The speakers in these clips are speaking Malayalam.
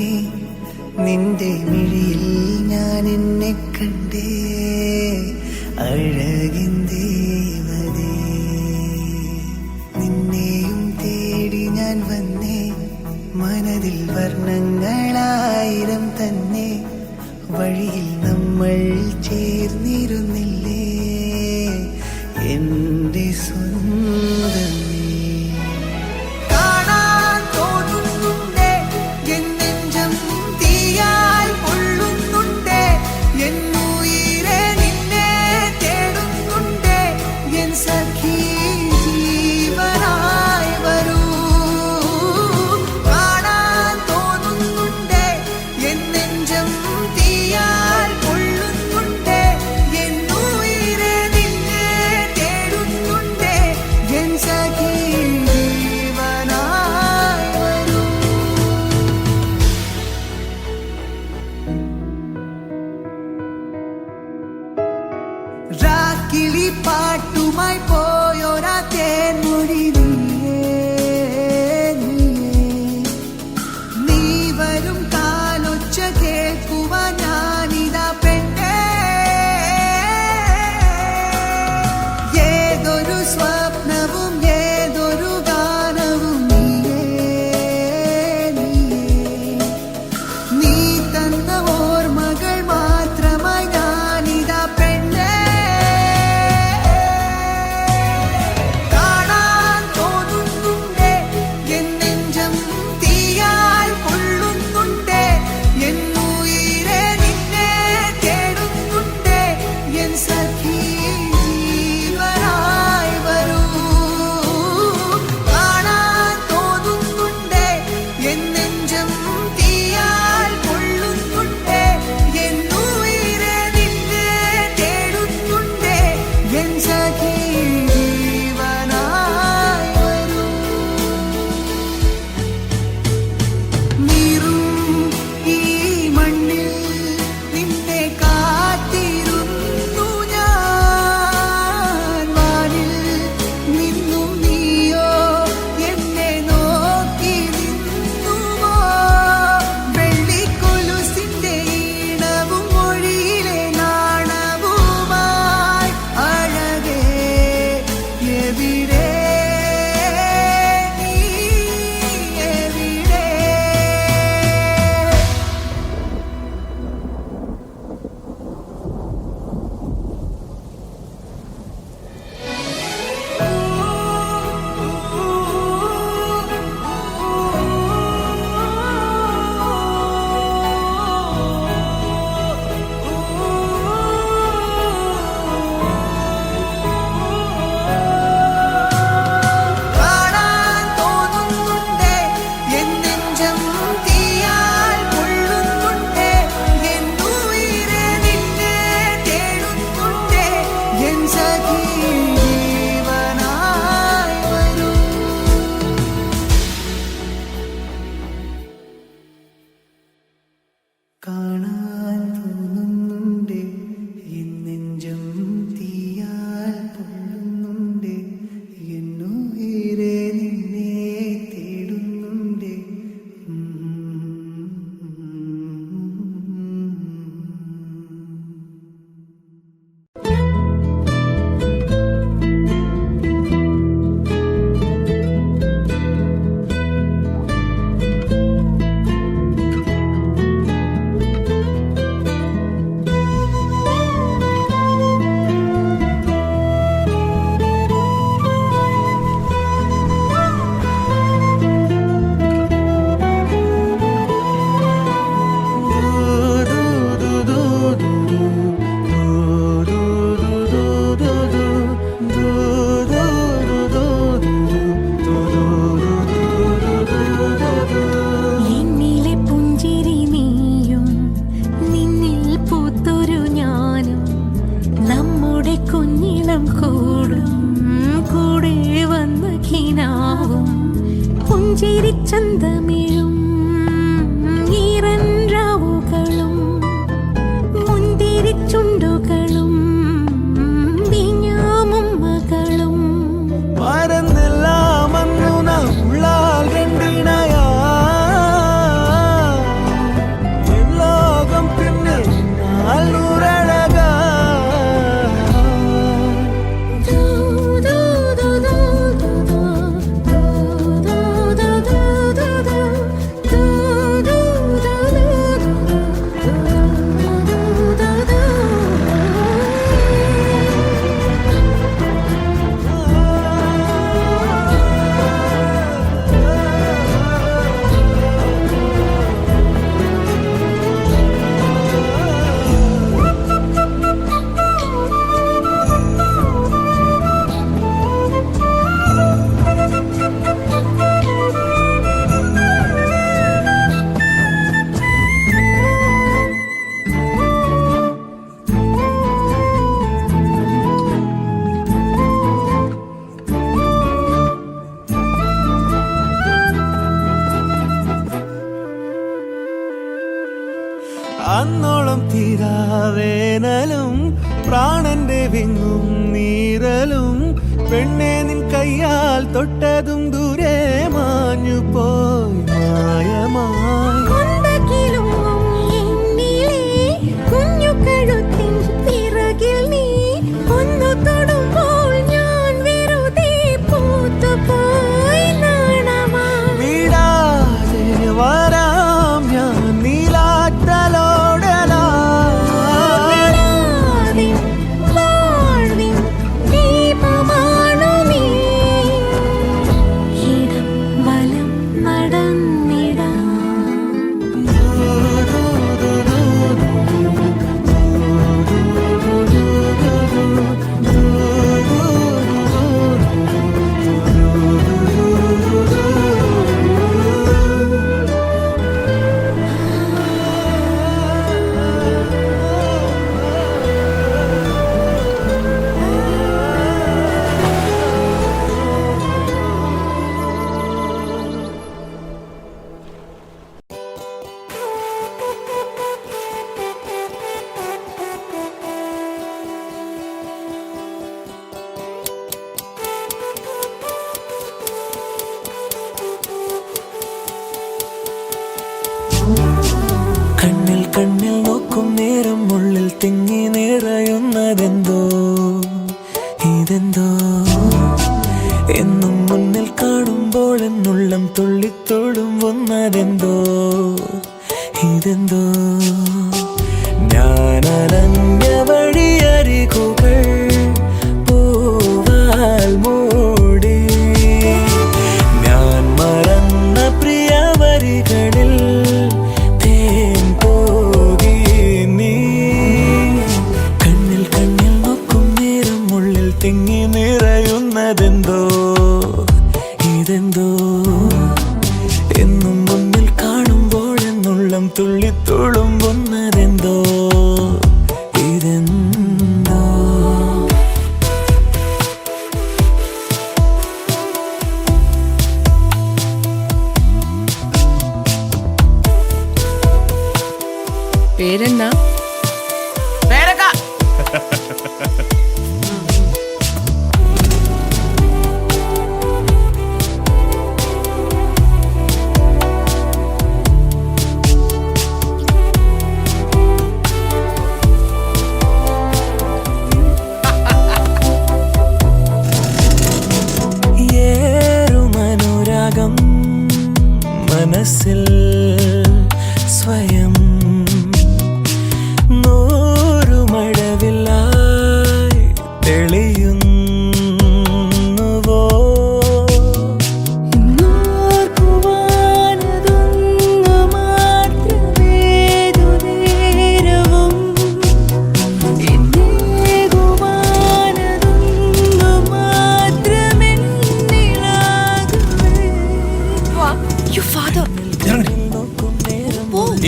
കണ്ണേ നിന്റെ മിഴിയിൽ ഞാൻ എന്നെ കണ്ടേ അഴകിൻ ദേവതേ നിന്നെയും തേടി ഞാൻ വന്നേ മനതിൽ വർണ്ണങ്ങളായിരം തന്നെ വഴിയിൽ നമ്മൾ ചേർന്നിരുന്നില്ലേ എന്റെ സ്വന്തം കിളി പാട്ടുമായി പോയോരാ തേൻമൊഴി നീ വരും കാലൊച്ച കേൾക്കുവാൻ ഞാനിതാ പെണ്ണേ ഏതൊരു സ്വപ്നവും ഏതൊരു ഗാനവും നീ തന്ന ഓർമ്മകൾ മാത്രമായി ഞാനിതാ പെണ്ണേ കാണാൻ തോന്നുന്നുണ്ട് എൻ നെഞ്ചം തീയാൽ പൊള്ളുന്നുണ്ട് എന്നുയിരെ നിന്നെ തേടുന്നുണ്ട് അന്നോളം തീരാവേനലും പ്രാണന്റെ വിങ്ങും നീരലും പെണ്ണെ നിൻ കയ്യാൽ തൊട്ടതും ദൂരെ മാഞ്ഞു പോയി മായമായി കണ്ണിൽ കണ്ണിൽ നോക്കും നേരം ഉള്ളിൽ തിങ്ങി നിറയുന്നതെന്തോ ഇതെന്തോ എന്നും മുന്നിൽ കാണുമ്പോൾ എന്നുള്ളം തുള്ളിത്തുളുമ്പുന്നതെന്തോ ഇതെന്തോ ഞാനലഞ്ഞ വഴിയരികുകൾ പൂവാൽ മൂടി ഞാൻ മറന്ന പ്രിയ വരികളിൽ തിങ്ങി നിറയുന്നതെന്തോ ഇതെന്തോ എന്നും മുന്നിൽ കാണുമ്പോൾ എന്നുള്ളം തുള്ളിത്തുളുമ്പുന്നതെന്തോ ഇതെന്തോ പേരെന്താ? മനസ്സിൽ സ്വയം നൂറുമഴവില്ലായി തെളിയുന്നുവോ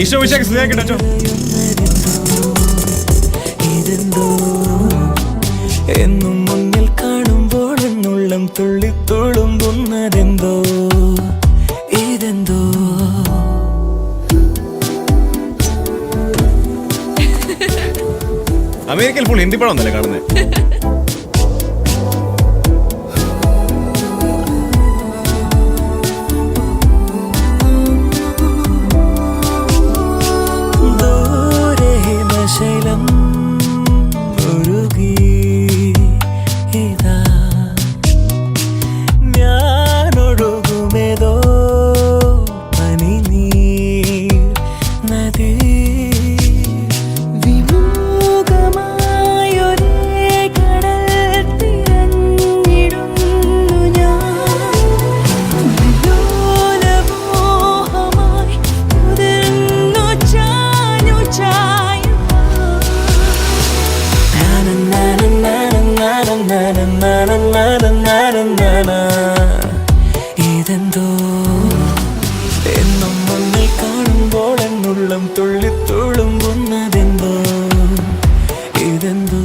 ഈശോ വിശേഷം സ്നേഹിക്കട്ടോ. ഇതെന്തോ എന്നും മുന്നിൽ കാണുമ്പോൾ എന്നുള്ളം തുള്ളിത്തുളുമ്പുന്നതെന്തോ ഇതെന്തോ അമേരിക്കയിൽ ഫുൾ ഹിന്ദി പടം ഒന്നല്ലേ കാണുന്നത്? ശൈലം ഉരുകി ഇതാ ഞാനൊഴുകുമേതോ പനിനീർ നദി വിമുഖമായൊരേ കടൽ തിരഞ്ഞിടുന്നു ഞാൻ വിലോലമോഹമായി മുതിർന്നു ചാഞ്ഞു ചായ ഇതെന്തോ എന്നും മുന്നിൽ കാണുമ്പോൾ എന്നുള്ളം തുള്ളിത്തുളുമ്പുന്നതെന്തോ ഇതെന്തോ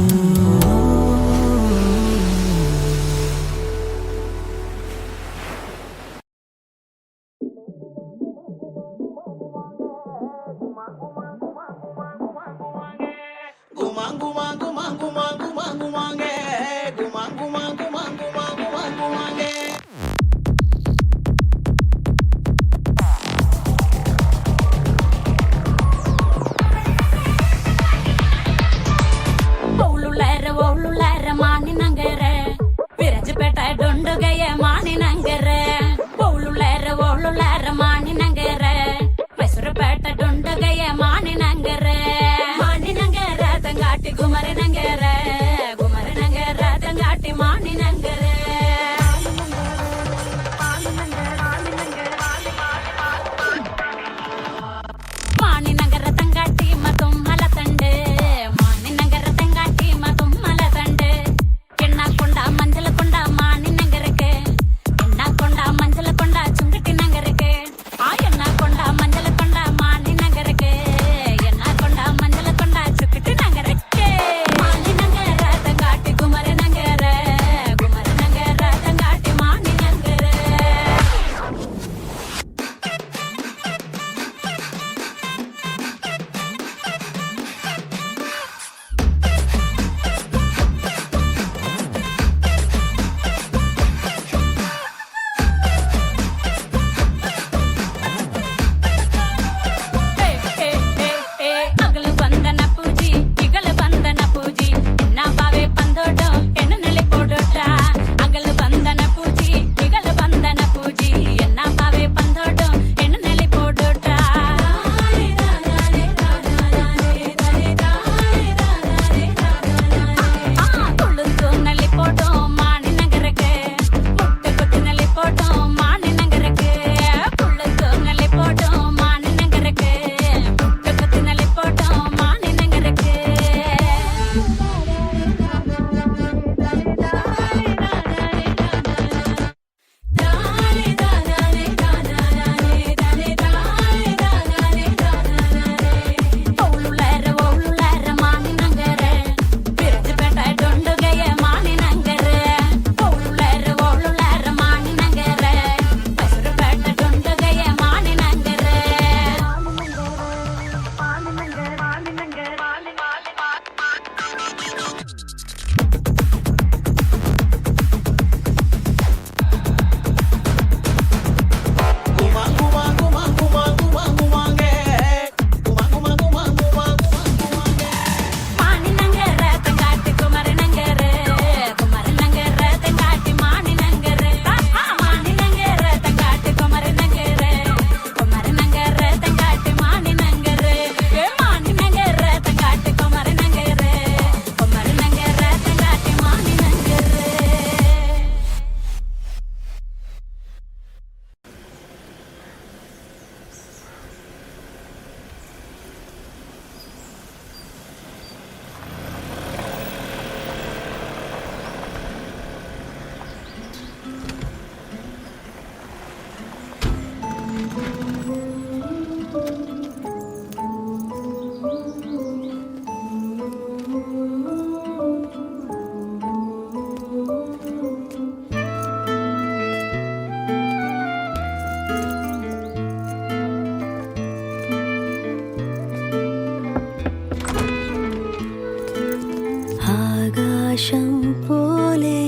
ആകാശം പോലെ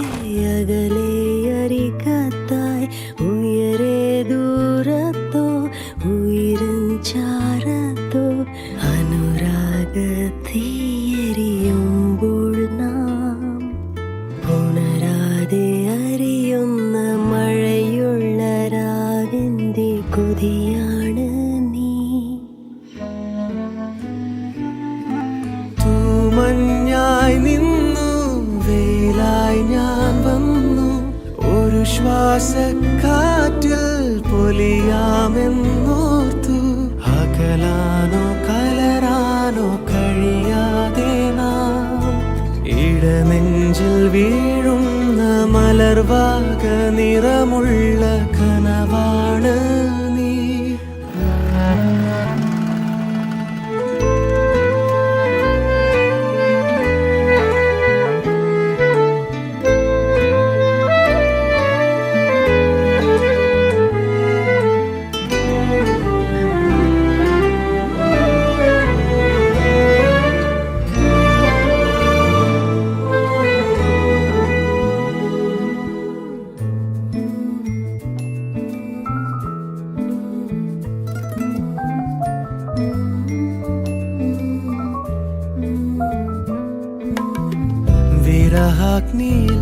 അകലെ അരികത്തായി ഉയരെ ദൂരത്തോ ഉയരും ചാരത്തോ അനുരാഗത്തീയരിയുമ്പോൾ നാം ഉണരാതെ അറിയുന്ന മഴയുള്ള രാവിന്റെ കൊതിയാണ് നീ. തൂമഞ്ഞായി നിന്നു വെയിലായി ഞാൻ വന്നു, ഒരു ശ്വാസക്കാറ്റിൽ പൊലിയാമെന്നോർത്തു. അകലാനോ കലരാനോ കഴിയാതെ നാം ഇടനെഞ്ചിൽ വീഴുന്ന മലർവാക നിറമുള്ള കനവാണ് നീ. വിരഹാഗ്നിയിൽ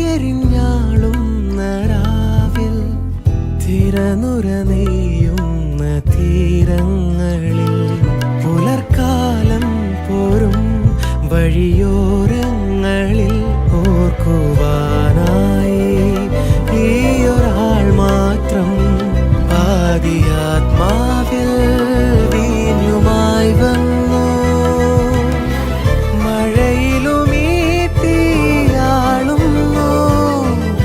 എരിഞ്ഞാളുന്ന രാവിൽ തിരനുര നെയ്യുന്ന തീരങ്ങളിൽ പുലർക്കാലം പോരും വഴിയോരങ്ങളിൽ ഓർക്കുവാനായി ഈയൊരാൾ മാത്രം ആദിയാത്മാവിൽ വീഞ്ഞുമായി വന്നു. മഴയിലും ഈ തീയാളുന്നു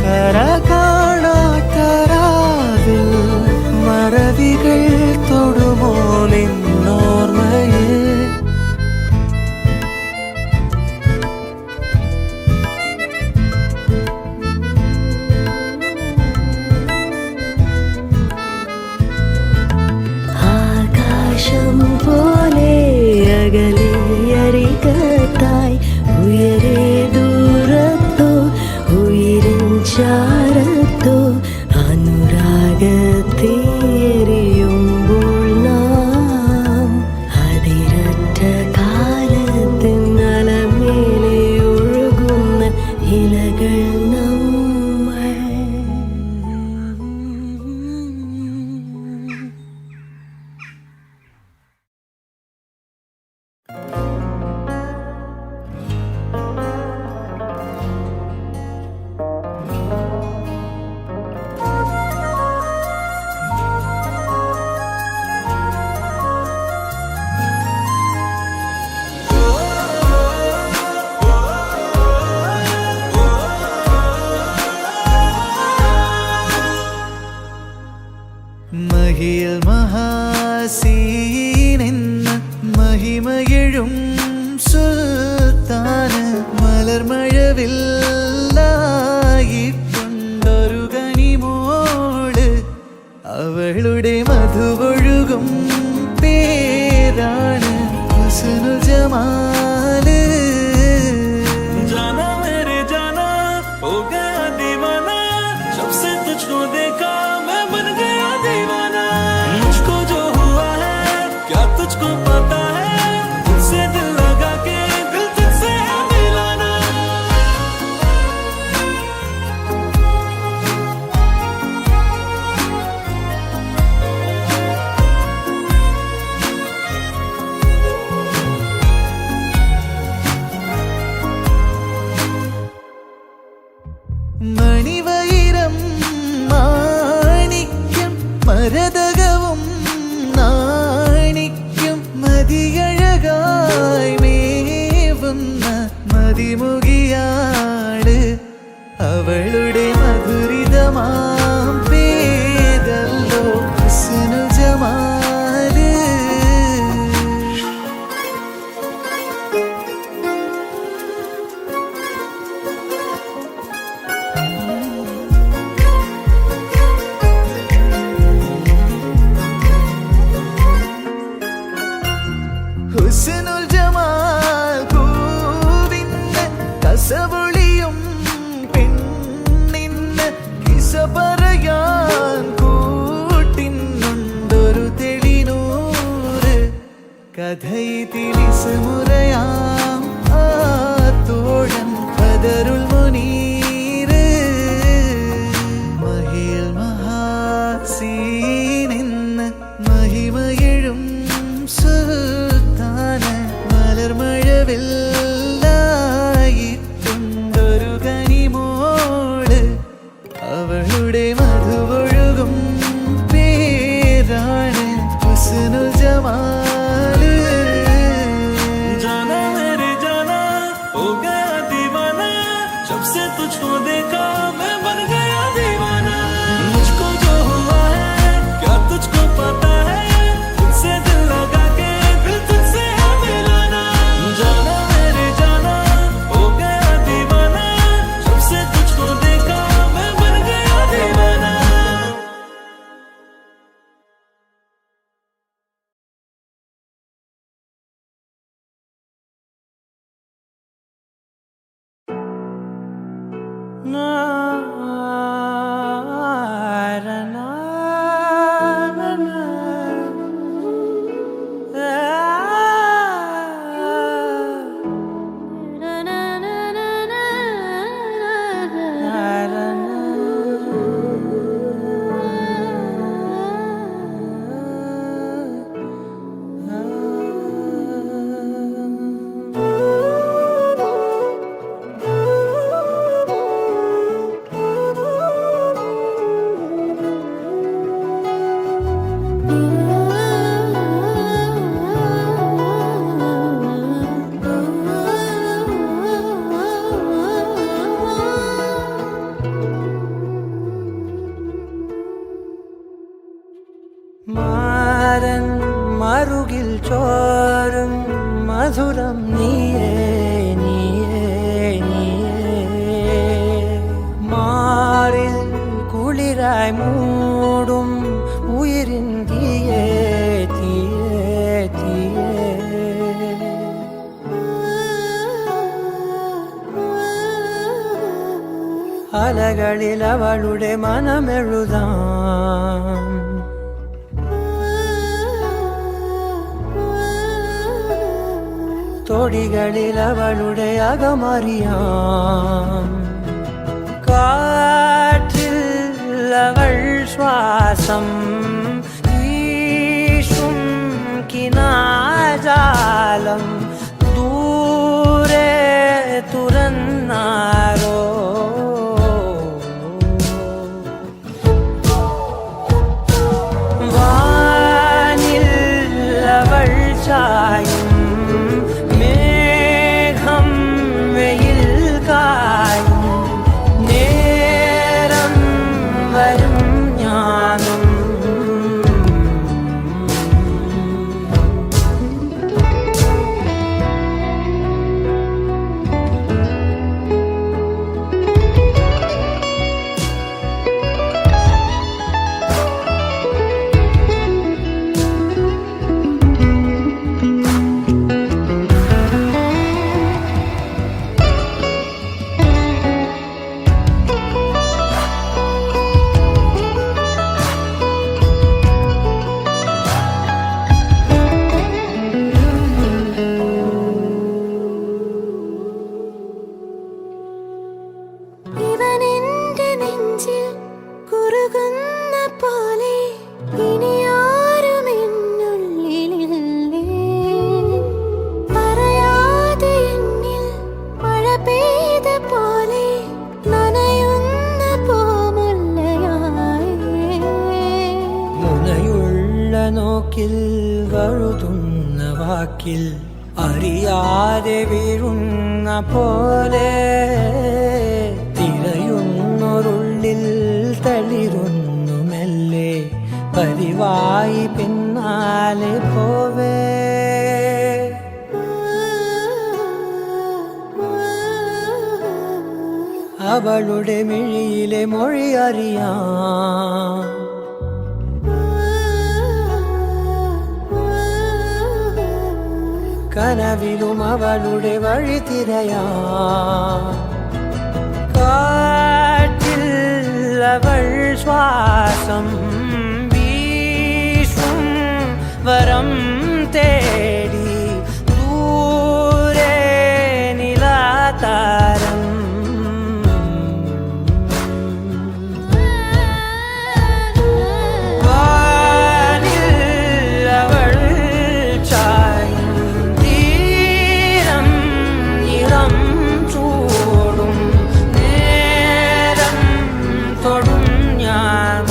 കര കാണാത്ത രാവിൽ മറവികൾ തൊടുമോ നിന്നോർമ്മയിൽ. ആകാശം പോലെ അകലെ അരികത്തായി ഉയരെ ദൂരത്തോ ഉയരിൻ ചാരത്തോ അനുരാഗത്തേറിയുമ്പോൾ നാം അതിരറ്റ കാലത്തിൻ അലമേലെ ഒഴുകുന്ന ഇലകൾ നമ്മൾ. മഹിയിൽ മഹാസീനെന്ന മഹിമയെഴും സുൽത്താന് മലർമഴവില്ലായിക്കൊണ്ടൊരു കനിമോള് അവളുടെ മധുവൊഴുകും പേരാണ് ഹുസ്നുൽ ജമാല്. जाना मेरे जाना हो गया दीवाना जब से तुझको देखा मैं बन गया दीवाना. मुझको जो हुआ है क्या तुझको पता है तुझसे दिल लगा के दिल तुझसे है मिलाना. മണിവൈരം മാണിക്യം മരതകവും നാണിക്യം മതിയഴകായി മേവുന്ന മതിമുകിയാട് അവളുടെ മധുരിതമാം പേരല്ലോ ഹുസ്നുൽ ജമാല്. ഹുസ്നുൽ ജമാൽ പൂവിന്ന് കസവൊളിയും പെണ്ണിന്ന് കിസ പറയാൻ കൂട്ടിന്നുണ്ടൊരു തെളിനൂറ് കഥയിതിലിസ് മുറയാം ആ തോഴൻ ബദറുൽ മുനീറ്. മഹിയിൽ മഹാസീനെന്ന് മഹിമയെഴും സുൽത്താന് മലർമഴവില്ലായിക്കൊണ്ടൊരു കനിമോള് അവളുടെ മധുവൊഴുകും പേരാണ് ഹുസ്നുൽ ജമാല്. जाना मेरे जाना हो गया दीवाना जब से तुझको देखा मैं बन गया दीवाना. मुझको जो हुआ है क्या तुझको पता है तुझसे दिल लगा के दिल तुझसे है मिलाना. जाना मेरे जाना हो गया दीवाना जब से तुझको देखा मैं बन गया दीवाना. Na na na na na. കോരും മധുരം നീയേ നീയേ നീയേ മാറിൽ കുളിരായി മൂടും ഉയിരിൻ തീയേ തീയേ തീയേ അലകളിൽ അവളുടെ മനമെഴുതാം തൊടികളിൽ അവളുടെ അകമറിയാം കാറ്റിൽ അവൾ ശ്വാസം വീശും കിനാജാലം ദൂരെ തുറന്നാരോ വാനിൽ അവൾ ചായും മേഘം വെയിൽ കായും നേരം വരും ഞാനും ഇവനെന്റെ നെഞ്ചിൽ കുറുകുന്ന പോലെ ഇനിയാരും എന്നുള്ളിലില്ലേ പറയാതെ എന്നിൽ മഴ പെയ്ത പോലെ നനയുന്ന പൂമുല്ലയായി മുനയുള്ള നോക്കിൽ വഴുതുന്ന വാക്കിൽ അറിയാതെ വീഴുന്ന പോലെ തിരയുന്നൊരുള്ളിൽ തളിരുന്നു മെല്ലെ പതിവായി പിന്നാലെ പോവേ അവളുടെ മിഴിയിലെ മൊഴി അറിയാം കനവിലും അവളുടെ വഴി തിരയാം കാറ്റിൽ അവൾ ശ്വാസം വീശും വരം തേടി ദൂരെ നിലാതാരം വാനിൽ അവൾ ചായും തീരം നിറം ചൂടും നേരം തൊടും ഞാൻ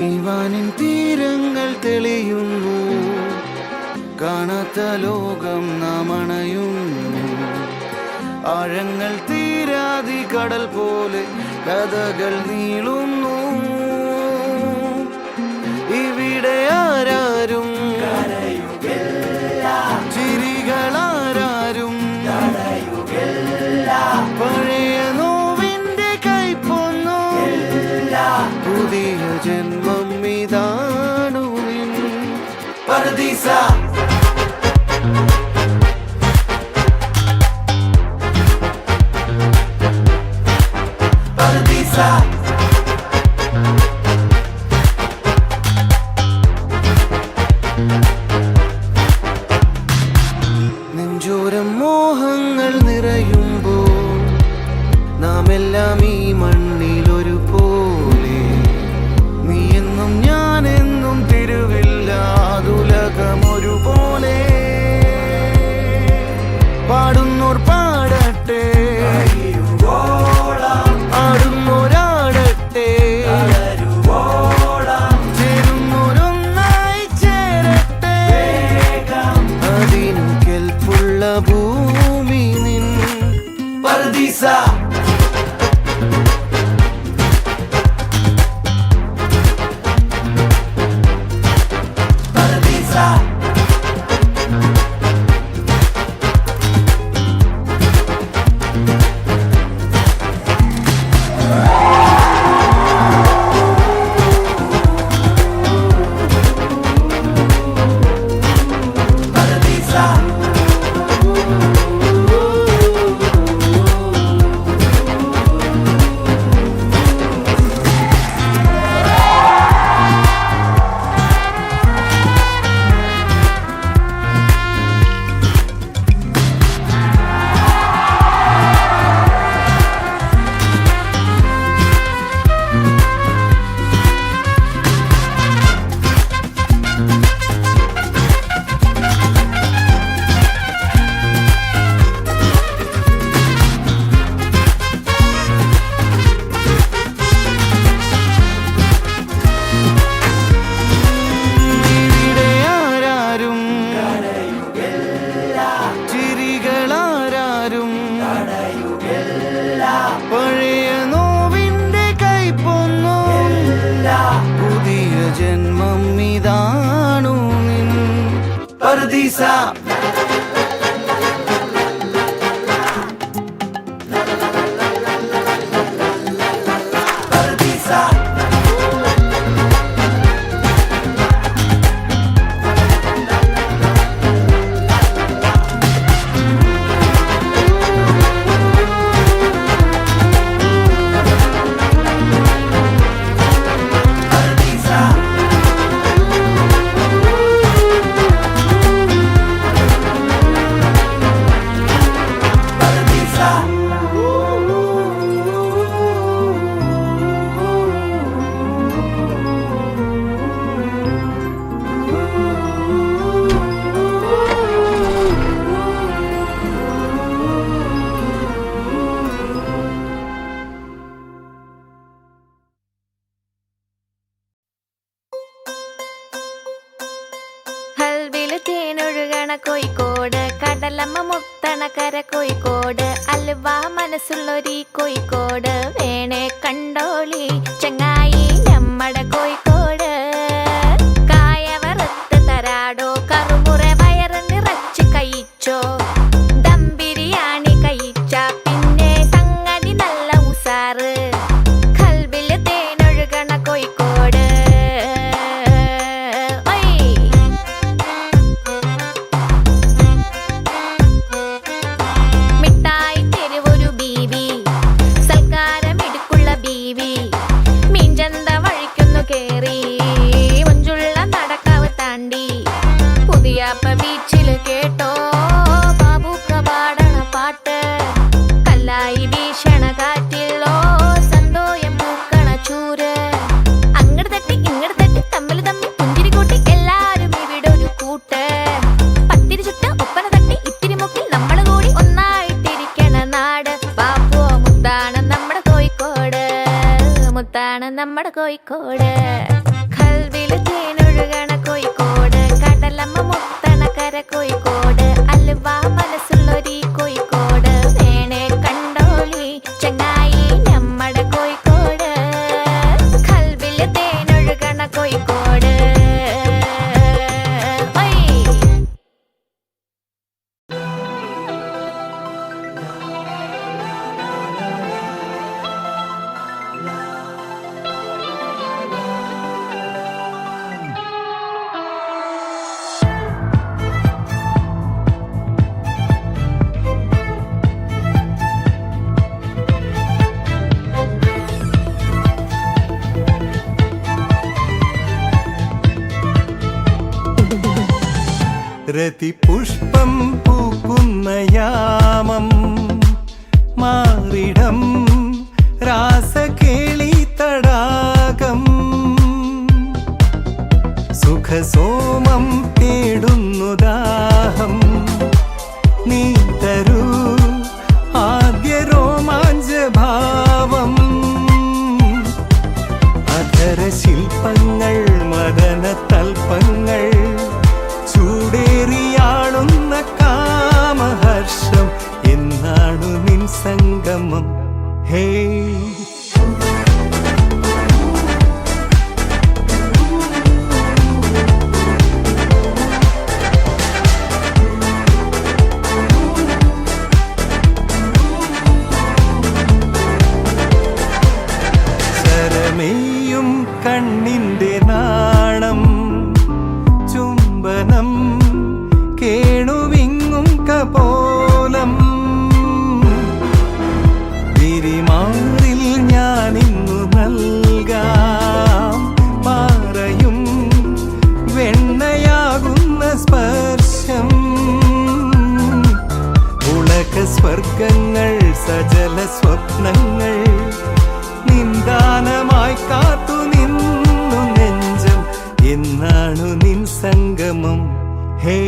ഇവാനിൻ തീരങ്ങൾ തെളിയുന്നു കാണാത്ത ലോകം നാം അണയുന്നു ആഴങ്ങൾ തീരാതി കടൽ പോലെ കഥകൾ നീളുന്നു ഇവിടെ ആരാരും ചിരികളാരും പഴയ നോവിന്റെ കൈപ്പൊന്നു പുതിയ ജന്മം ഇതാണു പരദീസ പരദീസ परदीसा കോഴിക്കോട് കടലമ്മ മുത്തണക്കര കോഴിക്കോട് അൽവ മനസ്സുള്ളൊരീ കോഴിക്കോട് വേണേ കണ്ടോളി ചങ്ങായി നമ്മടെ കോഴിക്കോട് കായ വറുത്ത് തരാടോ കറുമുറ വയറ് നിറച്ച് കഴിച്ചോ ദം ബിരിയാണി കഴിച്ച പിന്നെ സംഗതി നല്ല ഉസാറ് കൽബില് തേനൊഴുകണ കോഴിക്കോട് ബീച്ചില് കേട്ടോ ബാബുക്ക പാടണ പാട്ട് കല്ലായി വീശണ കാറ്റിലോ സന്തോയം പൂക്കണ ചൂര് അങ്ങട് തട്ടി ഇങ്ങട് തട്ടി തമ്മിൽ തമ്മിൽ പുഞ്ചിരി കൂട്ടി എല്ലാരും ഇവിടെ ഒരു കൂട്ട് പത്തിരി ചുട്ട് ഒപ്പന തട്ടി ഇത്തിരി മുക്കിൽ നമ്മള് കൂടി ഒന്നായിട്ടിരിക്കണ നാട് പാപ്പോ മുത്താണ് നമ്മുടെ കോഴിക്കോട് മുത്താണ് നമ്മുടെ കോഴിക്കോട് കൽവില് തേനൊഴുകണ കോഴിക്കോട് കടലമ്മ മുത്തണക്കര കോഴിക്കോട് അൽവ മനസ്സുള്ളൊരീ കോഴിക്കോട് വേണേ കണ്ടോളി ചങ്ങായി നമ്മടെ കോഴിക്കോട് കൽവില് തേനൊഴുകണ കോഴിക്കോട് രതിപുഷ്പം പൂക്കുന്ന യാമം മാറിടം രാസകേളി തടാകം സുഖസോമം തേടുന്നു ദാഹം നീ തരൂ ആദ്യ രോമാഞ്ച ഭാവം അധര ശില്പങ്ങൾ മദന തൽപ്പങ്ങൾ ചൂടേറിയാളുന്ന കാമഹർഷം എന്നാണു നിൻ സംഗമം ഹേ ശരമേയും കണ്ണിന്റെ നാണം ചുംബനം കേണുവിങ്ങും കപോലം വിരിമാറിൽ ഞാനിന്നു നൽകാം പാറയും വെണ്ണയാകുന്ന സ്പർശം ഉലക സ്വർഗങ്ങൾ സജല സ്വപ്നങ്ങൾ നിന്ദാനമായി കാത്തു നിന്നു നെഞ്ചം എന്നാണു നിൻ സംഗമം ഹേ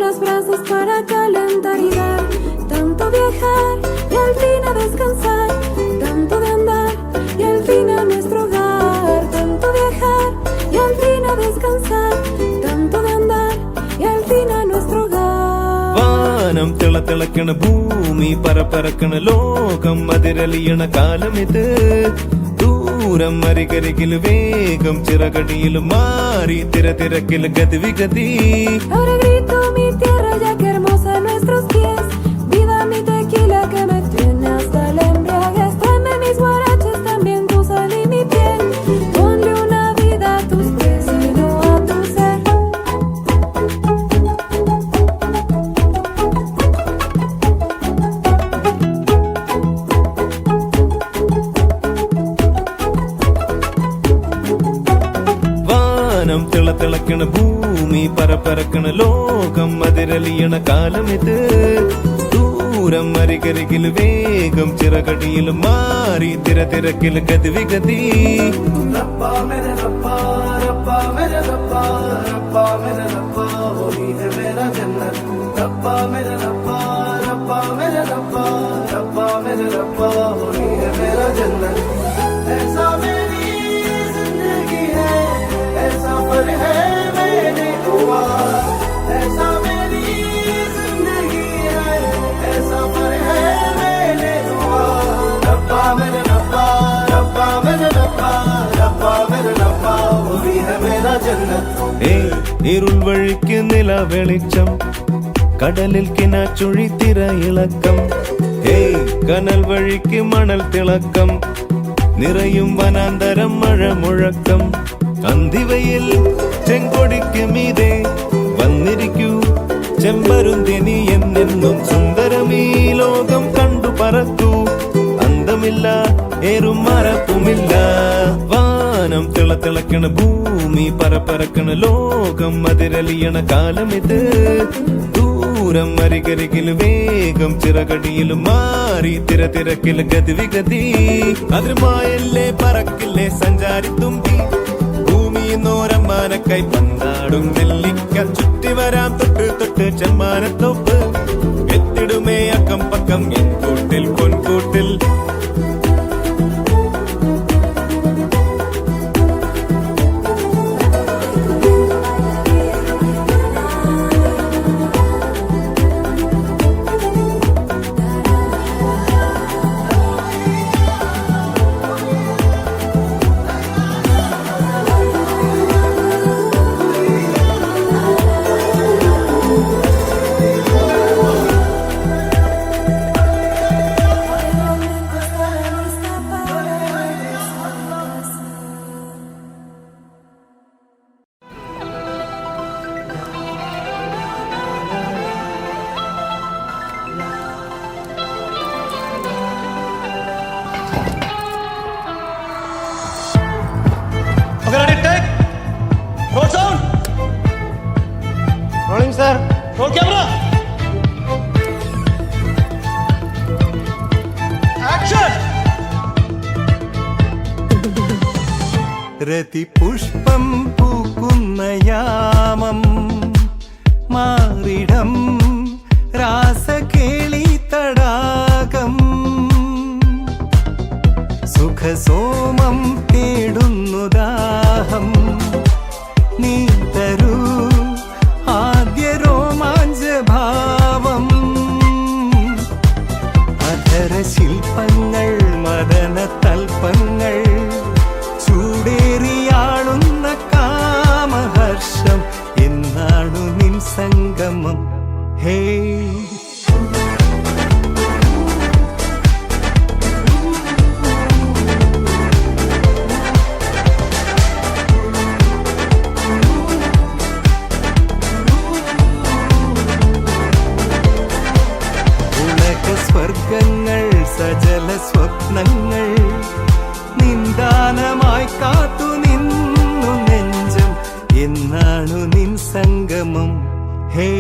los brazos para calentar y dar. Tanto viajar y al fin a descansar. Tanto de andar y al fin a nuestro hogar. Tanto viajar y al fin a descansar. Tanto de andar y al fin a nuestro hogar. വാനം തിളക്കണ ഭൂമി പറക്കണ ലോകം അതിരലിയണ കാലമിത് ദൂരം അരികരികിൽ വേഗം ചിറകടിയിൽ മാറി തിരക്കിൽ ഗതിവിഗതി. Ahora grito mi tierra ya que hermosa nuestros pies. Viva mi tequila que me tiene hasta el embriaguez. Tráeme mis guaraches también tu sal y mi piel. Ponle una vida a tus pies y no a tu ser. വാനം തിളക്കണ ഭൂമി പറക്കണ ലോകം അതിരലിയണ കാലമിത് ദൂരം അരികരികിൽ വേഗം ചിറകടിയിൽ മാറി തിരക്കിൽ ഗതിവിഗതി. रब्बा मेरे रब्बा रब्बा मेरे रब्बा रब्बा मेरे रब्बा होली है मेरा जन्नत. रब्बा मेरे रब्बा रब्बा मेरे रब्बा रब्बा मेरे रब्बा होली है मेरा जन्नत. ऐसा मेरी जिंदगी है ऐसा पर है मैंने हुआ. ऐसा मेरी जिंदगी है ऐसा पर है मैंने हुआ. रब्बा मेरे रब्बा रब्बा मेरे रब्बा रब्बा मेरे रब्बा होली है मेरा जन्नत. ഇരുൾ വഴിക്ക് നില വെളിച്ചം കടലിൽ കിനാച്ചുഴി തിര ഇളക്കം. കനൽ വഴിക്ക് മണൽ തിളക്കം നിറയും വനാന്തരം മഴ മുഴക്കം. അന്തിവയിൽ ചെങ്കൊടിക്ക് മീതെ വന്നിരിക്കൂ ചെമ്പരുന്തിനി എന്നെന്നും സുന്ദരമീ ലോകം കണ്ടു പറക്കൂ. അന്തമില്ല ഏറും മറപ്പുമില്ല. വാനം തിളക്കണ ഭൂമി പറക്കണ ലോകം അതിരലിയണ കാലമിത് ദൂരം അരികരികിൽ വേഗം ചിറകടിയിൽ മാറി തിരക്കിൽ ഗതിവിഗതി. അതിർമായല്ലേ പറക്കില്ലേ സഞ്ചാരിത്തുമ്പി ഭൂമിന്നോരമ്മാനക്കായി പന്താടും നെല്ലിക്ക ചുറ്റി വരാം തൊട്ട് ചെമ്മാനത്തോപ്പ്. എത്തിടുമേ അക്കം പക്കം എൻ കൂട്ടിൽ പൊൻകൂട്ടിൽ. രതിപുഷ്പം പൂക്കുന്ന യാമം മാറിടം രാസകേളി തടാകം. സുഖസോമം തേടുന്നു ദാഹം നീ തരൂ ആദ്യ രോമാഞ്ച ഭാവം. അധര ശില്പങ്ങൾ മദന തൽപ്പങ്ങൾ ചൂടേറിയാളുന്ന കാമഹർഷം. എന്നാണു നിൻ സംഗമം ഹേ. സ്വർഗങ്ങൾ സജല സ്വപ്നങ്ങൾ നിന്ദാനമായി കാത്തു നിന്നു നെഞ്ചം. എന്നാണു നിൻ സംഗമം ഹേ.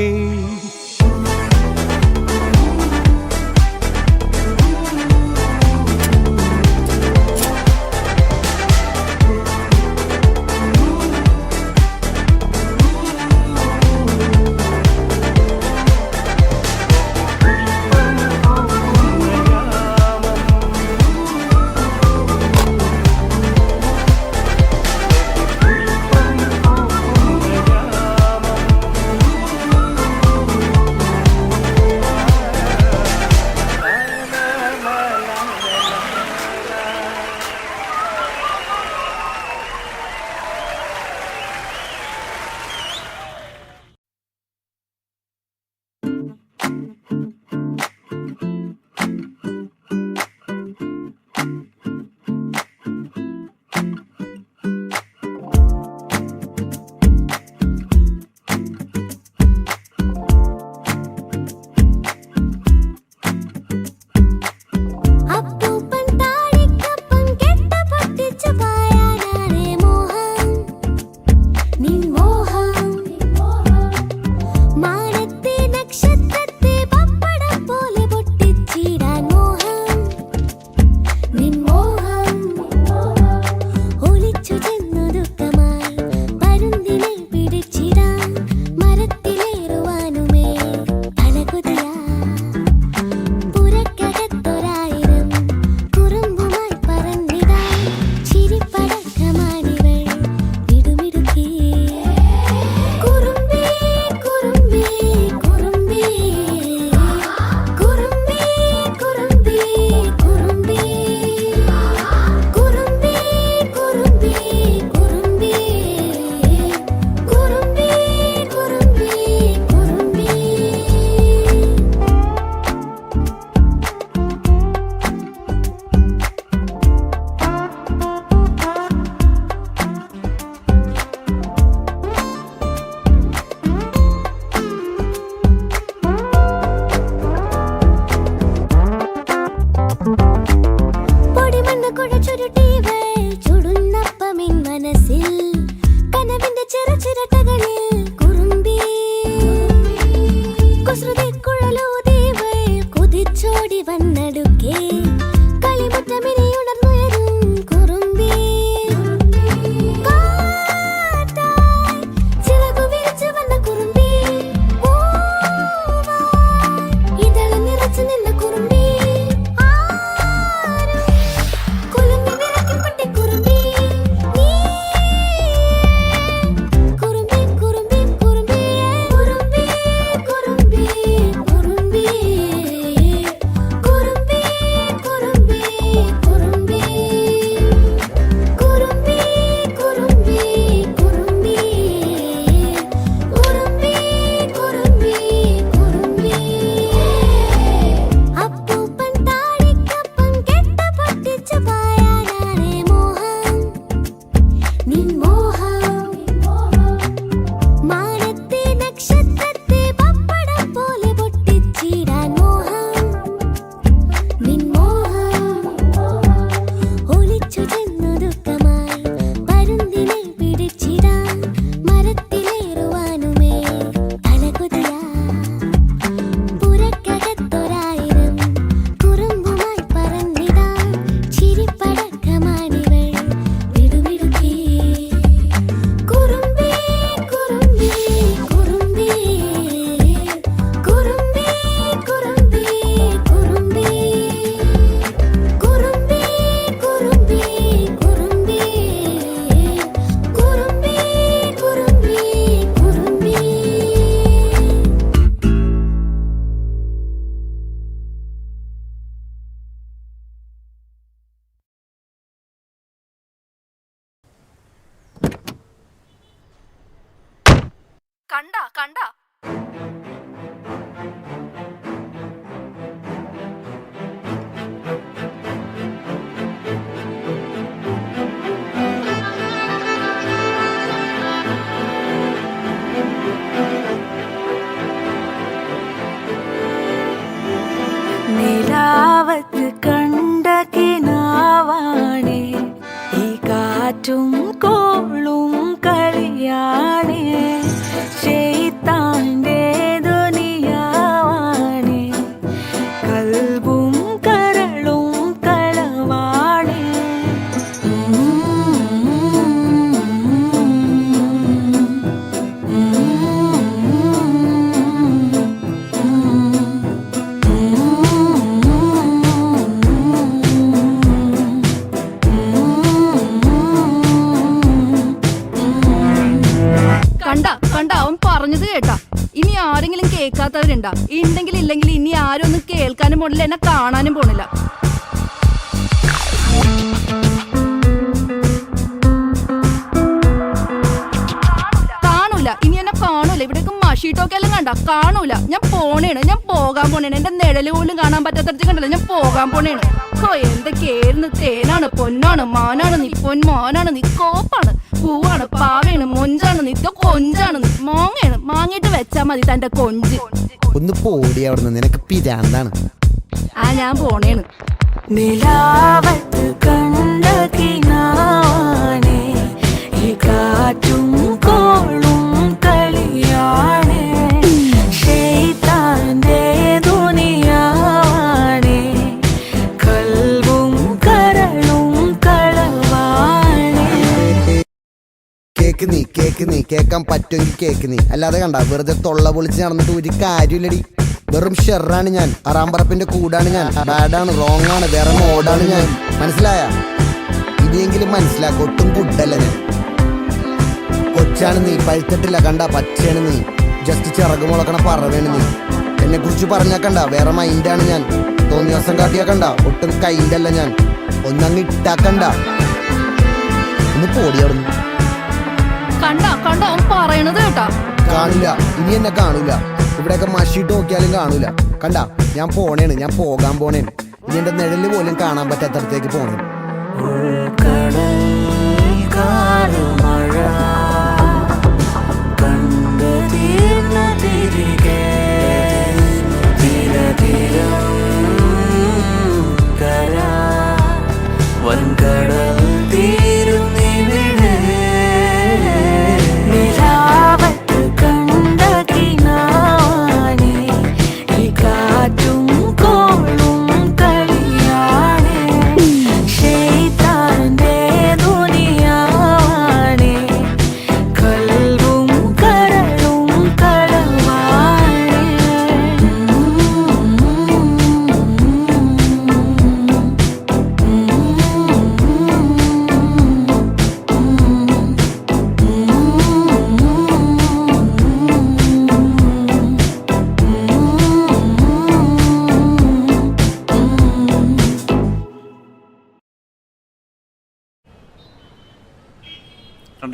കുസൃതിക്കുഴലൂതിവൾ കുതിച്ചോടി വന്നടുക്കേ കളിമുറ്റമിനി ഉണർന്നുയരും കുറുമ്പി കാറ്റായി ചിറകു വിരിച്ചു വന്ന കുറുമ്പി ഇതള് നിറച്ചു നിന്ന കുറുമ്പി കുലുങ്ങി വിറക്കി പൊട്ടി കുറുമ്പി കുറുമ്പി കുറുമ്പി കുറുമ്പി കുറുമ്പി കുറുമ്പി കുറുമ്പി കുറുമ്പി കുറുമ്പി കുറുമ്പി കുറുമ്പി കുറുമ്പി കുറുമ്പി കുറുമ്പി അപ്പൂപ്പൻ താടിക്കപ്പം കെട്ട പൊട്ടിച്ചു പായാനാണേ മോഹം നിൻ മോഹം മാനത്തെ നക്ഷത്രത്തെ പപ്പടം പോലെ പൊട്ടിച്ചിടാൻ മോഹം നിൻ മോഹം ഒളിച്ചു ചെന്നു ദുഃഖമായി പരുന്തിനെ പിടിച്ചിടാൻ മരത്തിലേറുവാനുമേ തലകുതിയാ പുരക്കകത്തൊരായിരം കുറുമ്പുമായി പറന്നിടാൻ ചിരിപ്പടക്കമാണിവൾ വിടുവിടുക്കേ കുറുമ്പി കുറുമ്പി കുറുമ്പി കുറുമ്പി കുറുമ്പി കുറുമ്പി കുറുമ്പി കുറുമ്പി കുറുമ്പി കുറുമ്പി കുറുമ്പി കുറുമ്പി കണ്ട കണ്ട നിലാവത്ത് കണ്ട കിനാവാണേ ഈ കാറ്റും കോളും കളിയാണേ ശൈത്താന്റെ ദുനിയാവാണേ കൽബും കരളും കളവാണേ കണ്ട കണ്ട അവൻ പറഞ്ഞത് കേട്ടാ. ഇനി ആരെങ്കിലും കേൾക്കാത്തവരുണ്ടാ? ഉണ്ടെങ്കിൽ ഇല്ലെങ്കിൽ ഇനി ആരും ഒന്നും കേൾക്കാനും പോണില്ല, എന്നെ കാണാനും പോണില്ല. കാണൂല, ഇനി എന്നെ കാണൂല. ഇവിടേക്ക് മഷീട്ടൊക്കെ എല്ലാം കണ്ട കാണൂല. ഞാൻ പോണേണ്, ഞാൻ പോകാൻ പോണേണ്. എന്റെ നിഴല് പോലും കാണാൻ പറ്റാത്തടത്ത് കണ്ടല്ലോ, ഞാൻ പോകാൻ പോണേണ്. ഓ എന്തൊക്കെയായിരുന്നു. തേനാണ്, പൊന്നാണ്, മാനാണ് നീ, പൊന്മാനാണ് നീ, കോപ്പാണ്, പൂവാണ്, പാവയാണ്, മൊഞ്ചാണ് നീ, കൊഞ്ചാണ് നീ, മാങ്ങയാണ്. മാങ്ങിട്ട് വെച്ചാ മതി തന്റെ കൊഞ്ച്. ഒന്ന് പോടി അവിടുന്ന്, നിനക്ക് പിരാന്താണ്. ആ ഞാൻ പോണേണ്. നിലാവത്ത് കണ്ട കിനാവാണേ ഈ കാറ്റും കോളും കളിയാണേ ശൈത്താന്റെ ദുനിയാവാണേ കൽബും കരളും കളവാണേ. കേക്ക് നീ കേക്കാൻ പറ്റുമെങ്കിൽ കേക്ക് നീ, അല്ലാതെ കണ്ട വെറുതെ തൊള്ള പൊളിച്ച് നടന്നിട്ട് ഒരു കാര്യമില്ലടി. വെറും ഷെറാണ് ഞാൻ, അറാമ്പറപ്പിന്റെ കൂടാണ് ഞാൻ, ബാഡാണ്, റോങ് ആണ്, വേറെ മോഡാണ് ഞാൻ. മനസ്സിലായ? ഇനിയെങ്കിലും മനസ്സിലാക്ക, ഒട്ടും കുട്ടല്ല ഞാൻ. കൊച്ചാണ് നീ, പഴുത്തിട്ടില്ല കണ്ട, പച്ചയാണ് നീ, ജസ്റ്റ് ചിറക് മുളക്കണ പറവേണ് നീ. എന്നെ കുറിച്ച് പറഞ്ഞാ കണ്ട വേറെ മൈൻഡാണ് ഞാൻ. തോന്നിയ ദിവസം കാട്ടിയാ കണ്ട ഒട്ടും കൈൻഡല്ല ഞാൻ. ഒന്നങ്ങ് ഇട്ടാക്കണ്ട, ഒന്ന് പോടി അവിടുന്ന്. കണ്ട കണ്ട അവൻ പറയണത് കേട്ടാ. കാണില്ല, ഇനി എന്നെ കാണൂല. ഇവിടെയൊക്കെ മഷിട്ട് നോക്കിയാലും കാണൂല. കണ്ട ഞാൻ പോണേണ്, ഞാൻ പോകാൻ പോണേണ്. ഇനി എന്റെ നിഴല് പോലും കാണാൻ പറ്റാത്തടത്തേക്ക് പോണേ. വൻകടൽ തീരും നിലാവത്ത് കണ്ട കിനാവാണേ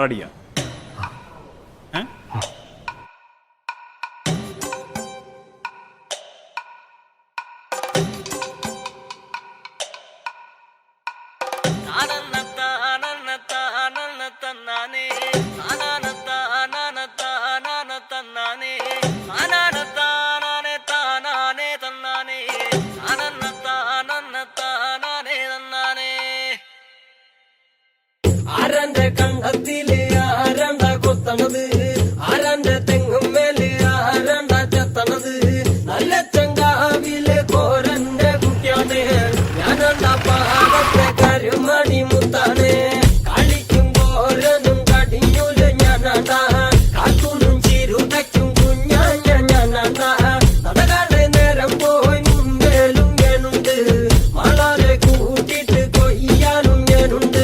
കണ്ടടിക്കാം. ആരന്റെ കണ്ടത്തില് ആരണ്ട കൊത്തണത്, ആരന്റെ തെങ്ങും മേല് ആരണ്ട ചെത്തണത്, നല്ല ചങ്കാവിലെ കോരന്റെ കുട്ടിയാണ് ഞാനണ്ട പാടത്തെ കരുമണി മുത്താണ്. കളിക്കും കോരനും കടിഞ്ഞൂല് ഞാനണ്ട, കാക്കൂനും ചിരുതയ്ക്കും കുഞ്ഞാഞ്ഞ ഞാനണ്ട. നടകാടെ നേരം പോയി മുമ്പേലും ഞാനുണ്ട്, മളരെ കൂട്ടിട്ട് കൊയ്യാനും ഞാനുണ്ട്.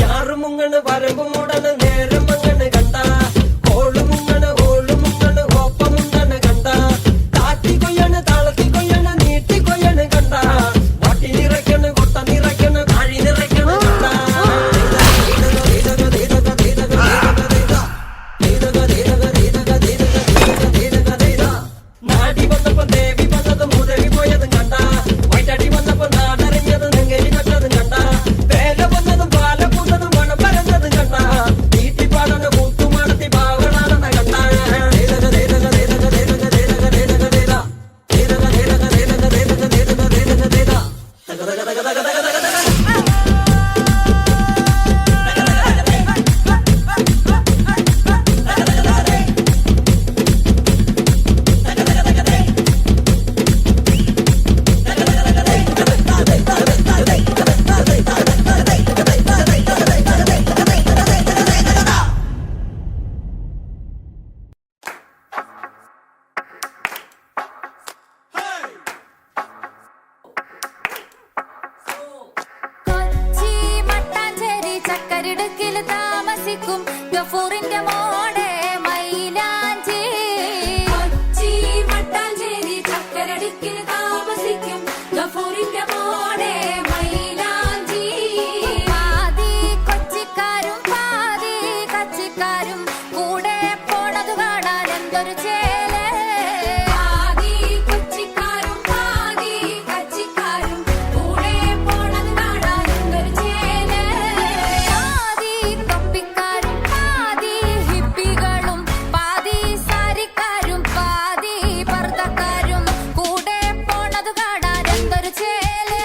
ഞാറുമുങ്ങണ് വരമ്പ് മൂടണ് നേരം മങ്ങണ് കണ്ട, ഓളുമുങ്ങണ് ഓളുമുങ്ങണ് ഒപ്പമുണ്ടണ് കണ്ട, താത്തി കൊയ്യണ് താളത്തി കൊയ്യണ് നീട്ടി കൊയ്യണ് കണ്ട, വട്ടി നിറയ്ക്കണ് കൊട്ട നിറയ്ക്കണ് താഴി നിറയ്ക്കണ് കണ്ട. നാടി വന്നപ്പോ ദേവി വന്നതും മുതവി പോയതും കണ്ട, വൈറ്റടി വന്നപ്പോ നാടറിഞ്ഞതും നെങ്കരി കട്ടതും കണ്ട, വേല വന്നതും പാല പൂത്തതും മണം പരന്നതും കണ്ട, വീട്ടിപ്പാടന കൂത്തുമാടത്തി പാവണാണെന്ന കണ്ട. കൊച്ചി മട്ടാഞ്ചേരി ചക്കരിടുക്കില് താമസിക്കും ഗഫൂറിന്റെ മോടെ മൈലാഞ്ചി. കൊച്ചി മട്ടാഞ്ചേരി ചക്കരിടുക്കില് താമസിക്കും ഗഫൂറിന്റെ മോടെ മൈലാഞ്ചി. പാതി കൊച്ചിക്കാരും പാതി കച്ചിക്കാരും കൂടെ പോണതു കാണാൻ എന്തൊരു ചേല്. പാതി കൊച്ചിക്കാരും പാതി കച്ചിക്കാരും കൂടെ പോണത് കാണാൻ എന്തൊരു ചേല്. പാതി തൊപ്പിക്കാരും പാതി ഹിപ്പികളും പാതി സാരിക്കാരും പാതി പർദ്ദക്കാരും കൂടെ പോണത് കാണാൻ എന്തൊരു ചേല്.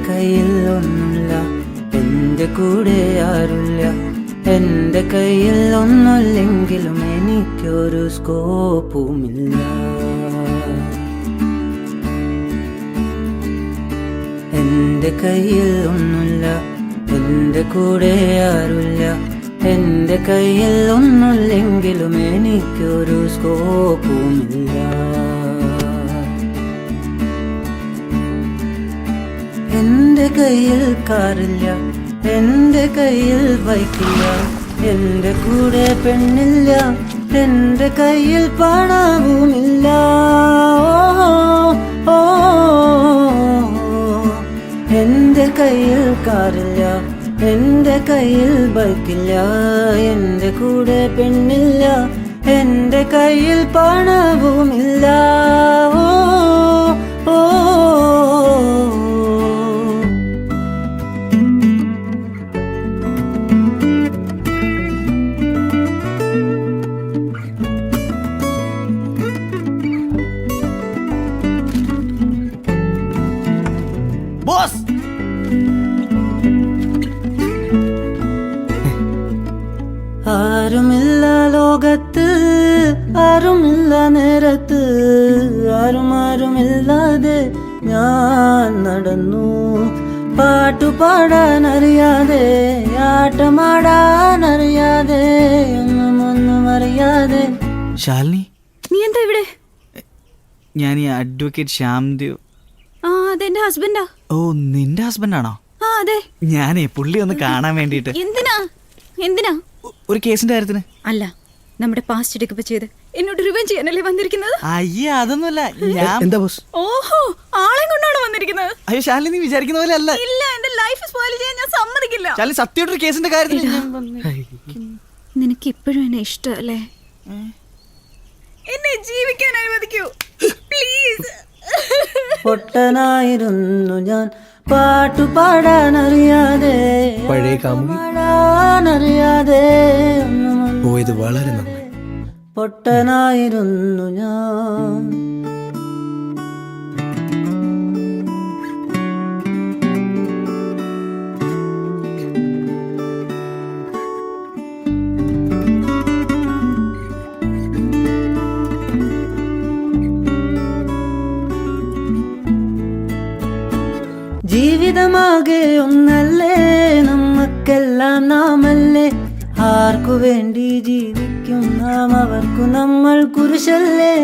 കയ്യിൽ ഒന്നുമില്ല, എൻ്റെ കൂടെ ആരുമില്ല. എൻ്റെ കയ്യിൽ ഒന്നുമില്ലെങ്കിലും എനിക്കൊരു സ്കോപ്പുമില്ല. എൻ്റെ കയ്യിൽ ഒന്നുമില്ല, എൻ്റെ കൂടെ ആരുമില്ല. എൻ്റെ കയ്യിൽ ഒന്നുമില്ലെങ്കിലും എനിക്കൊരു സ്കോപ്പുമില്ല. എൻ്റെ കയ്യിൽ കാറില്ല, എൻ്റെ കയ്യിൽ ബൈക്കില്ല. എൻ്റെ കൂടെ പെണ്ണില്ല, എൻ്റെ കയ്യിൽ പണവുമില്ല. ഓ, എൻ്റെ കയ്യിൽ കാറില്ല, എൻ്റെ കയ്യിൽ ബൈക്കില്ല. എൻ്റെ കൂടെ പെണ്ണില്ല, എൻ്റെ കയ്യിൽ പണവുമില്ല. ഓ, ബോസ്, ആരുമില്ല ലോകത്ത്, ആരുമില്ല നേരത്ത്, ആരുമില്ലാതെ ഞാൻ നടന്നു. പാട്ടുപാടാൻ അറിയാതെ, ആട്ടമാടാൻ അറിയാതെ, ഒന്നും അറിയാതെ. ശാലിനി, നീ എന്താ ഇവിടെ? ഞാൻ ഈ അഡ്വക്കേറ്റ് ശ്യാംദേവ്. ആ, അതെന്റെ ഹസ്ബൻഡാ. ഓ, നിന്റെ ഹസ്ബൻഡാണോ? ആ, അതെ. ഞാനേ പുള്ളി ഒന്ന് കാണാൻ വേണ്ടിട്ട്. എന്തിനാ? ഒരു കേസിന്റെ കാര്യത്തിന്. അല്ല, നമ്മുടെ പാസ്റ്റ് എടുക്കപ്പ് ചെയ്ത് എന്നോട് റിവെഞ്ച് ചെയ്യാനല്ലേ വന്നിരിക്കുന്നത്? അയ്യേ, അതൊന്നുമല്ല. ഞാൻ എന്താ ബോസ്? ഓഹോ, ആളെ കൊണ്ടാണ് വന്നിരിക്കുന്നത്. അയ്യോ ശാലിനി, നീ വിചാരിക്കുന്ന പോലെ അല്ല. ഇല്ല, എന്റെ ലൈഫ് സ്പോയിൽ ചെയ്യാൻ ഞാൻ സമ്മതിക്കില്ല. ശാലിനി, സത്യമായിട്ടൊരു കേസിന്റെ കാര്യത്തിൽ. നിനക്ക് ഇപ്പോഴും എന്നെ ഇഷ്ടമല്ലേ? എന്നെ ജീവിക്കാൻ അനുവദിക്കൂ പ്ലീസ്. പൊട്ടനായിരുന്നു ഞാൻ, പാട്ടുപാടാൻ അറിയാതെ, പഴയ കാമുകി പാടാനറിയാതെ, പോയത് വളരെ നന്നായി. പൊട്ടനായിരുന്നു ഞാൻ. ജീവിതമാകെ ഒന്നല്ലേ, നമുക്കെല്ലാം നാമല്ലേ. ആർക്കു വേണ്ടി ജീവിക്കും നാം, അവർക്കു നമ്മൾ കുരിശല്ലേ.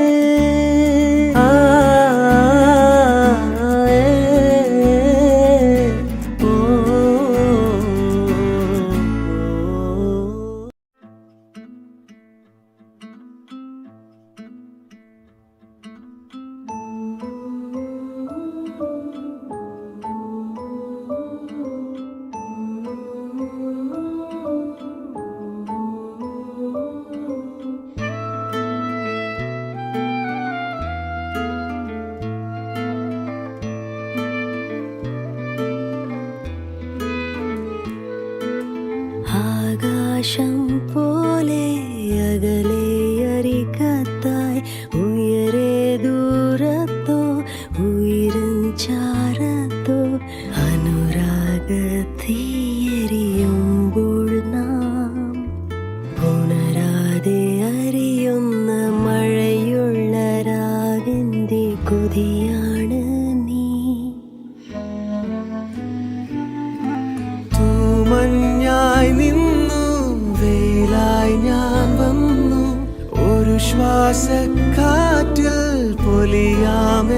ആ, ഓ, ആകാശം പോലെ അകലെ അരികത്തായി, ഉയരെ ദൂരത്തോ ഉയരും ചാരത്തോ, അനുരാഗത്തീയരിയുമ്പോൾ നാം ഉണരാതെ അറിയുന്ന മഴയുള്ള രാഗിൻ്റെ കൊതിയാണ് നീ. തൂമഞ്ഞായി നിന്നു, വെയിലായി ഞാൻ വന്നു. ഒരു ശ്വാസക്കാറ്റിൽ പൊലിയാമെന്നോർത്തു.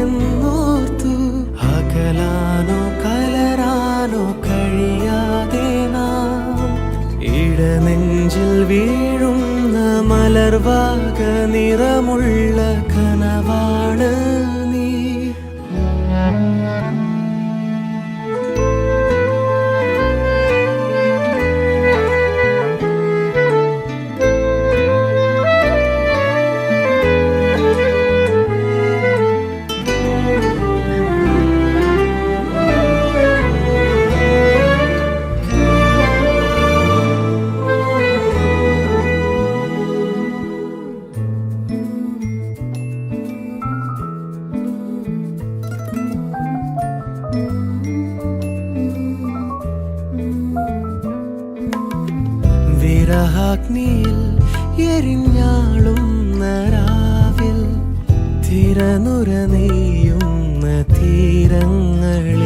അകലാനോ കലരാനോ കഴിയാതെ നാം ഇടനെഞ്ചിൽ വീഴുന്ന മലർവാക നിറമുള്ള കനവാണ് നീ. അഗ്നിയിൽ എരിഞ്ഞാളുന്ന രാവിൽ തിരനുര നെയ്യുന്ന തീരങ്ങളിൽ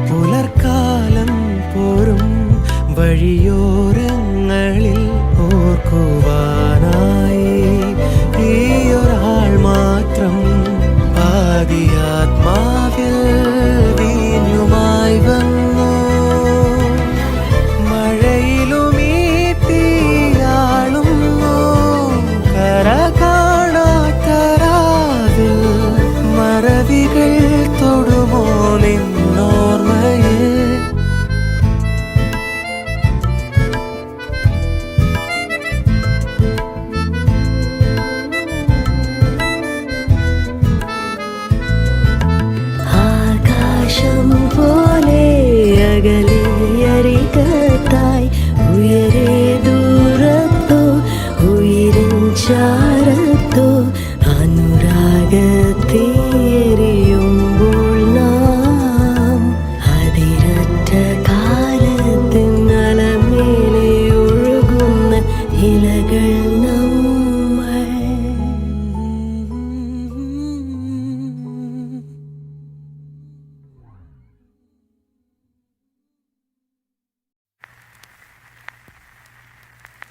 പുലർക്കാലം പോരും വഴിയോരങ്ങളിൽ ഓർക്കുവാനായി ഈയൊരാൾ മാത്രം പാതിയാത്മാവിൽ വീഞ്ഞുമായി വന്നു. മഴയിലും ഈ തീയാളുന്നു കര കാണാത്ത രാവിൽ മറവികൾ തൊടുമോ നിന്നോർമ്മയിൽ. ആകാശം പോലെ അകലെ അരികത്തായി ഉയരെ ദൂരത്തോ ഉയരിൻ ചാരത്തോ അനുരാഗത്തേരിയുമ്പോൾ നാം അതിരറ്റ കാലത്തിൻ അലമേലെ ഒഴുകുന്ന ഇലകൾ നമ്മൾ.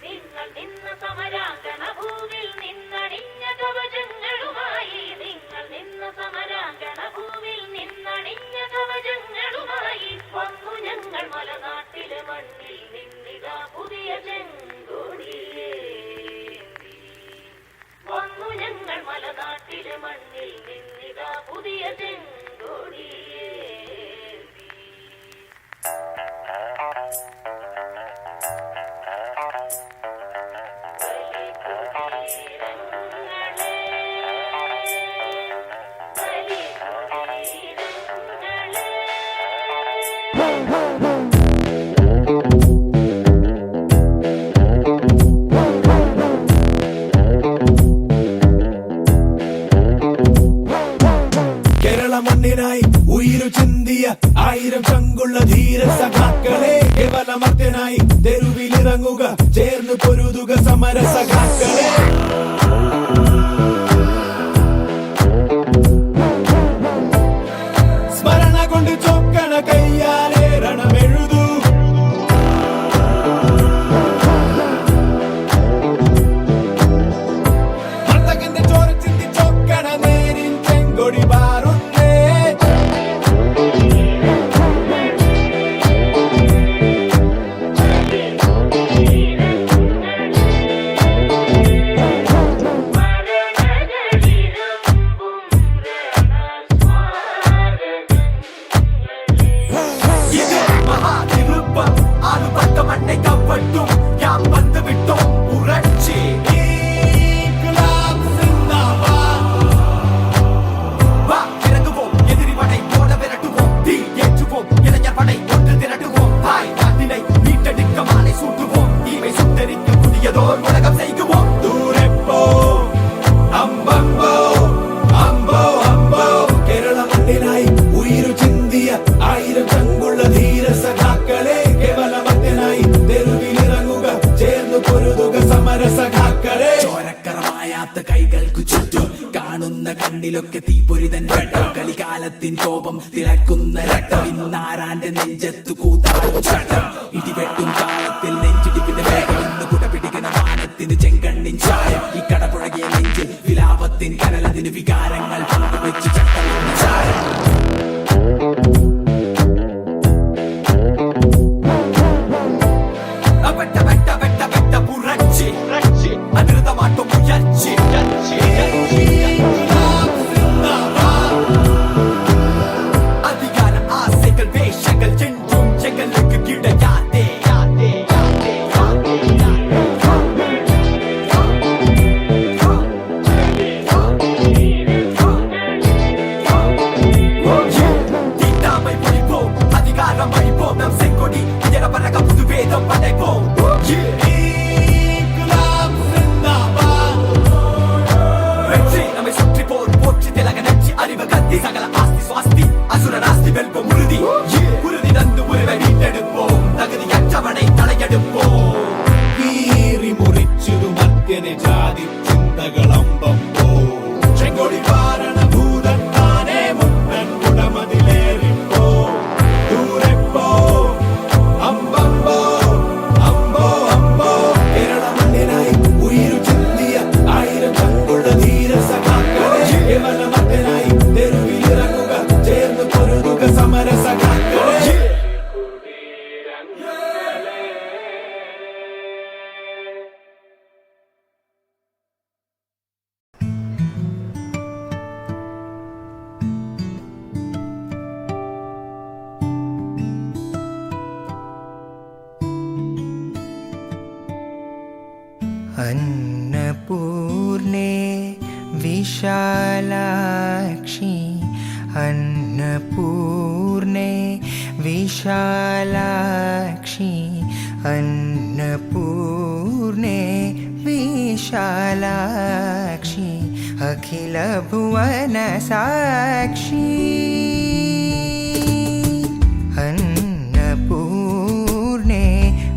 നിങ്ങൾ നിന്ന സമരാങ്കണ ഭൂവിൽ നിന്നണിഞ്ഞ കവചങ്ങളുമായി, നിങ്ങൾ നിന്ന സമരാങ്കണ ഭൂവിൽ നിന്നണിഞ്ഞ കവചങ്ങളുമായി വന്നു ഞങ്ങൾ മലനാട്ടിലെ മണ്ണിൽ നിന്നിതാ പുതിയ ചെങ്കൊടിയേന്തി. വന്നു ഞങ്ങൾ മലനാട്ടിലെ മണ്ണിൽ നിന്നിതാ പുതിയ ചെങ്കൊടിയേന്തി. കേരള മണ്ണിനായി ഉയിരു ചിന്തിയ 1000 ചങ്കുള്ള ധീര സഖാക്കളെ, കേവലമർത്യനായി തെരുവിലിറങ്ങുക, ചേർന്ന് പൊരുതുക സമര സഖാക്കളെ. സ്മരണ കൊണ്ട് ചൊക്കണ കയ്യാലെ രണമെഴുതൂ. മർത്തകന്റെ ചോര ചിന്തി ചൊക്കണ നേരിൻ ചെങ്കൊടി പാറുന്നേ. ഇത് മഹാതിരുപ്പം ആളുപട്ട മണ്ണை കവട്ടും ഞാൻ വന്ന് വിട്ടോം ഉറച്ചി. ഇൻക്ലാബ് സിന്ദാബാദ്. വാ ഇറങ്ങുவோம், எதிரி படை போட விரட்டுவோம், தீ ஏற்றுவோம், இளைஞர் படை ஒன்று திரட்டுவோம், தாய் நாட்டினை மீட்டெடுக்க மாலை சூட்டுவோம், தீமை சுட்டரிக்க புதியதோர் உலகம் செய்குவோம். ദൂരെപ്പോ അമ്പമ്പോ അമ്പോ അമ്പോ, കേരള മണ്ണിനായി ഉയിരു ചിന്തിയ 1000 ചങ്കുള്ള ധീര സഖാക്കളെ, കേവലമർത്യനായി തെരുവിലിറങ്ങുക, ചേർന്ന് പൊരുതുക സമര സഖാക്കളെ. ചോരക്കറമായാത്ത കൈകൾക്കു ചുറ്റും കാണുന്ന കണ്ണിലൊക്കെ തീപ്പൊരിതൻ വെട്ടം, കലികാലത്തിൻ കോപം തിളക്കുന്ന രക്തം, ഇന്നാരാന്റെ നെഞ്ചത്തു കൂത്താടും ചട്ടം, ഇടിവെട്ടും കാലത്തിൽ നെഞ്ചിടിപ്പിന്റെ വേഗം, ഇന്ന് കുട പിടിക്കുന്ന വാനത്തിന് ചെങ്കണ്ണിൻ ചായം, ഈ കടപുഴകിയ നെഞ്ചിൽ വിലാപത്തിൻ കനലതിന് വികാരങ്ങൾ പങ്കുവെച്ച് ചട്ടമെന്ന ചായം. വെട്ട വെട്ട വെട്ട വെട്ട പുറച്ചി അനൃതമാട്ടം ഉയർച്ചി. അധികാര ആസൈകൾ വേഷങ്ങൾ ചെഞ്ചും ചെകലുക്ക് കിടയാതെ. अन्नपूर्णे विशालाक्षी अन्नपूर्णे विशालाक्षी अन्नपूर्णे विशालाक्षी अखिल भुवन साक्षी अन्नपूर्णे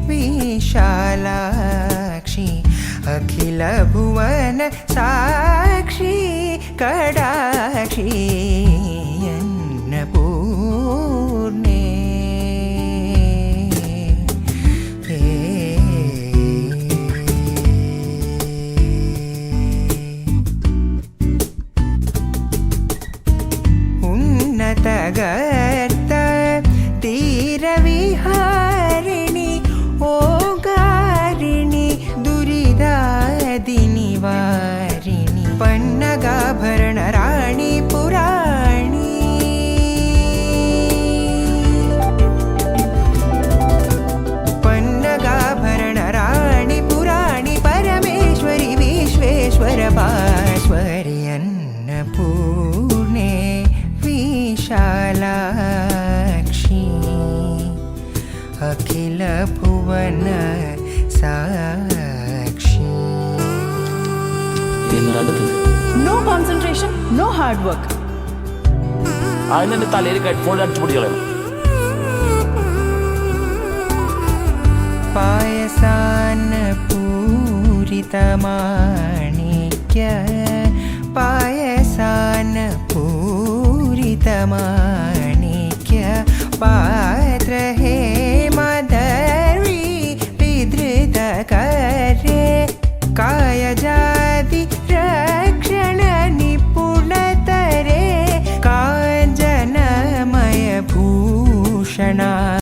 विशालाक्षी अखिल भुवन साक्षी कडाक्षी अन्नपूर्णे उन्नतगर्त तीरविहारिणि ओगारिणि दुरिदादिनिवारिणि पन्नगाभरण राणि पुराणी पन्नगाभरण राणि पुराणि परमेश्वरि विश्वेश्वर भास्वरि अन्नपूर्णे विशालाक्षी अखिल भुवन साक्षी no concentration no hard work. അതിനെ തലയിൽ ഹെഡ്ഫോൺ അടിച്ചുപൊടി കളയണം. पायसान पूरितमाणिक्य पायसान पूरितमाणिक्य पात्र हे मदर्वी विधृत करे कायजा